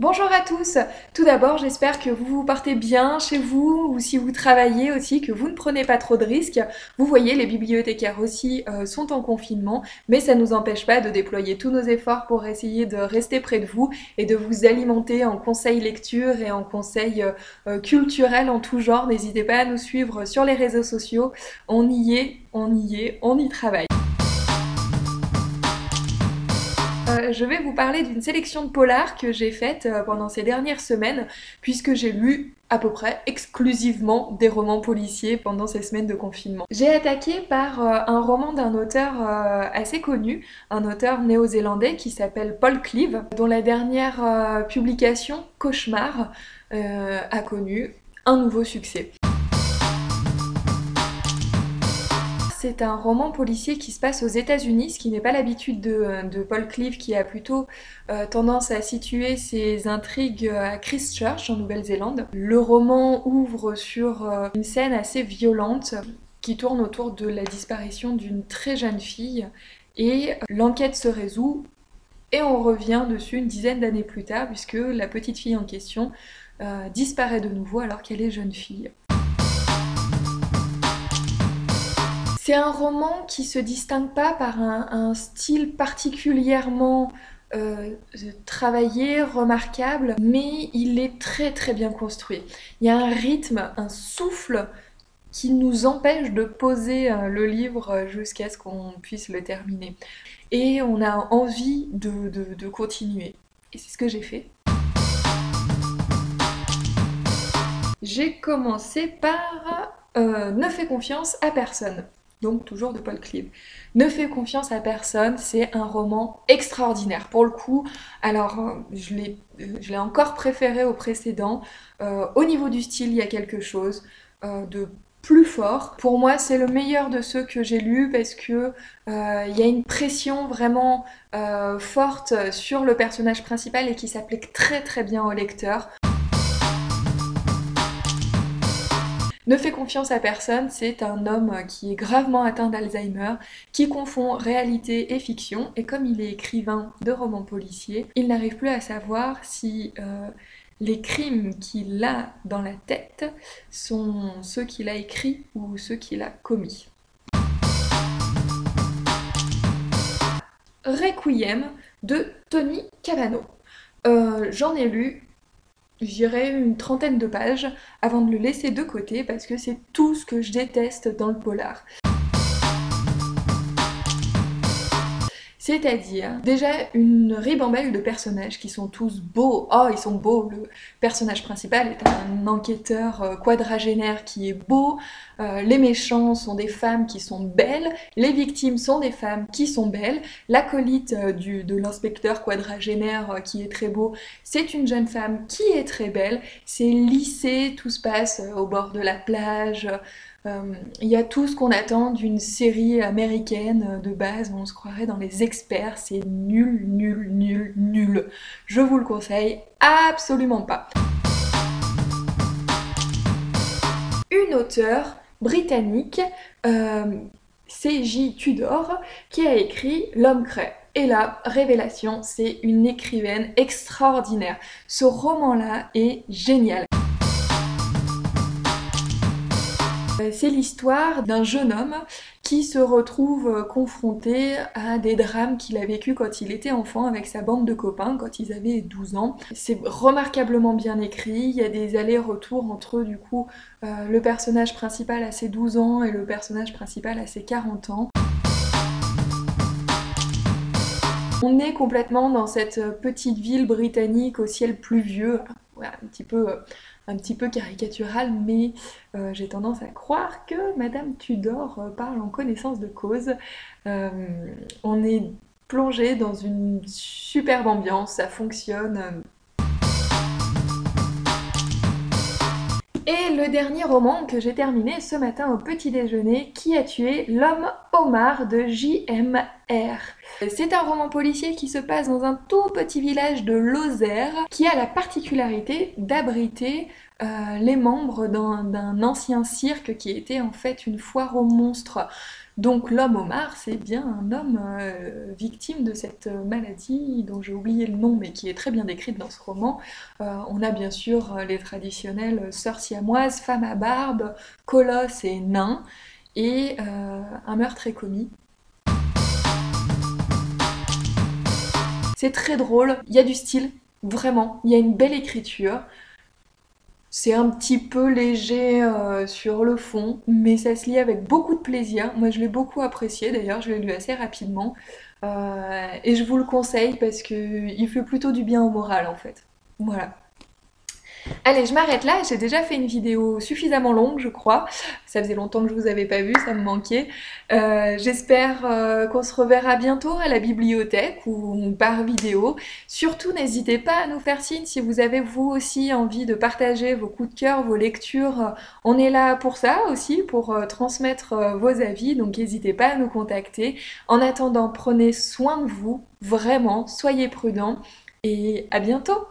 Bonjour à tous! Tout d'abord, j'espère que vous vous portez bien chez vous ou si vous travaillez aussi, que vous ne prenez pas trop de risques. Vous voyez, les bibliothécaires aussi sont en confinement, mais ça ne nous empêche pas de déployer tous nos efforts pour essayer de rester près de vous et de vous alimenter en conseils lecture et en conseils culturels en tout genre. N'hésitez pas à nous suivre sur les réseaux sociaux. On y est, on y travaille. Je vais vous parler d'une sélection de polars que j'ai faite pendant ces dernières semaines, puisque j'ai lu à peu près exclusivement des romans policiers pendant ces semaines de confinement. J'ai attaqué par un roman d'un auteur assez connu, un auteur néo-zélandais qui s'appelle Paul Cleave, dont la dernière publication, Cauchemar, a connu un nouveau succès. C'est un roman policier qui se passe aux États-Unis, ce qui n'est pas l'habitude de Paul Cleave, qui a plutôt tendance à situer ses intrigues à Christchurch, en Nouvelle-Zélande. Le roman ouvre sur une scène assez violente qui tourne autour de la disparition d'une très jeune fille, et l'enquête se résout, et on revient dessus une dizaine d'années plus tard, puisque la petite fille en question disparaît de nouveau alors qu'elle est jeune fille. C'est un roman qui se distingue pas par un style particulièrement travaillé, remarquable, mais il est très très bien construit. Il y a un rythme, un souffle qui nous empêche de poser le livre jusqu'à ce qu'on puisse le terminer. Et on a envie de continuer. Et c'est ce que j'ai fait. J'ai commencé par Ne fais confiance à personne. Donc toujours de Paul Cleave. Ne fais confiance à personne, c'est un roman extraordinaire. Pour le coup, alors je l'ai encore préféré au précédent. Au niveau du style, il y a quelque chose de plus fort. Pour moi, c'est le meilleur de ceux que j'ai lus parce que il y a une pression vraiment forte sur le personnage principal et qui s'applique très très bien au lecteur. Ne fais confiance à personne, c'est un homme qui est gravement atteint d'Alzheimer, qui confond réalité et fiction, et comme il est écrivain de romans policiers, il n'arrive plus à savoir si les crimes qu'il a dans la tête sont ceux qu'il a écrits ou ceux qu'il a commis. Requiem de Tony Cavano. J'en ai lu, je dirais une trentaine de pages avant de le laisser de côté parce que c'est tout ce que je déteste dans le polar. C'est-à-dire, déjà une ribambelle de personnages qui sont tous beaux. Oh, ils sont beaux! Le personnage principal est un enquêteur quadragénaire qui est beau. Les méchants sont des femmes qui sont belles. Les victimes sont des femmes qui sont belles. L'acolyte de l'inspecteur quadragénaire qui est très beau, c'est une jeune femme qui est très belle. C'est lissé, tout se passe au bord de la plage. Il y a tout ce qu'on attend d'une série américaine de base où on se croirait dans les experts, c'est nul, nul, nul, nul. Je vous le conseille absolument pas. Une auteure britannique, C.J. Tudor, qui a écrit L'Homme Cray. Et là, révélation, c'est une écrivaine extraordinaire. Ce roman-là est génial. C'est l'histoire d'un jeune homme qui se retrouve confronté à des drames qu'il a vécu quand il était enfant avec sa bande de copains, quand ils avaient 12 ans. C'est remarquablement bien écrit, il y a des allers-retours entre du coup le personnage principal à ses 12 ans et le personnage principal à ses 40 ans. On est complètement dans cette petite ville britannique au ciel pluvieux, ouais, un petit peu caricatural, mais j'ai tendance à croire que Madame Tudor parle en connaissance de cause. On est plongé dans une superbe ambiance, ça fonctionne. Et le dernier roman que j'ai terminé ce matin au petit déjeuner, Qui a tué l'homme homard de J.M.R. C'est un roman policier qui se passe dans un tout petit village de Lozère qui a la particularité d'abriter les membres d'un ancien cirque qui était en fait une foire aux monstres. Donc l'homme homard, c'est bien un homme victime de cette maladie dont j'ai oublié le nom mais qui est très bien décrite dans ce roman. On a bien sûr les traditionnelles sœurs siamoises, femmes à barbe, colosses et nains, et un meurtre est commis. C'est très drôle, il y a du style, vraiment, il y a une belle écriture. C'est un petit peu léger sur le fond, mais ça se lit avec beaucoup de plaisir. Moi, je l'ai beaucoup apprécié, d'ailleurs, je l'ai lu assez rapidement. Et je vous le conseille parce qu'il fait plutôt du bien au moral, en fait. Voilà. Allez, je m'arrête là, j'ai déjà fait une vidéo suffisamment longue, je crois. Ça faisait longtemps que je vous avais pas vu, ça me manquait. J'espère qu'on se reverra bientôt à la bibliothèque ou par vidéo. Surtout, n'hésitez pas à nous faire signe si vous avez vous aussi envie de partager vos coups de cœur, vos lectures. On est là pour ça aussi, pour transmettre vos avis, donc n'hésitez pas à nous contacter. En attendant, prenez soin de vous, vraiment, soyez prudents et à bientôt!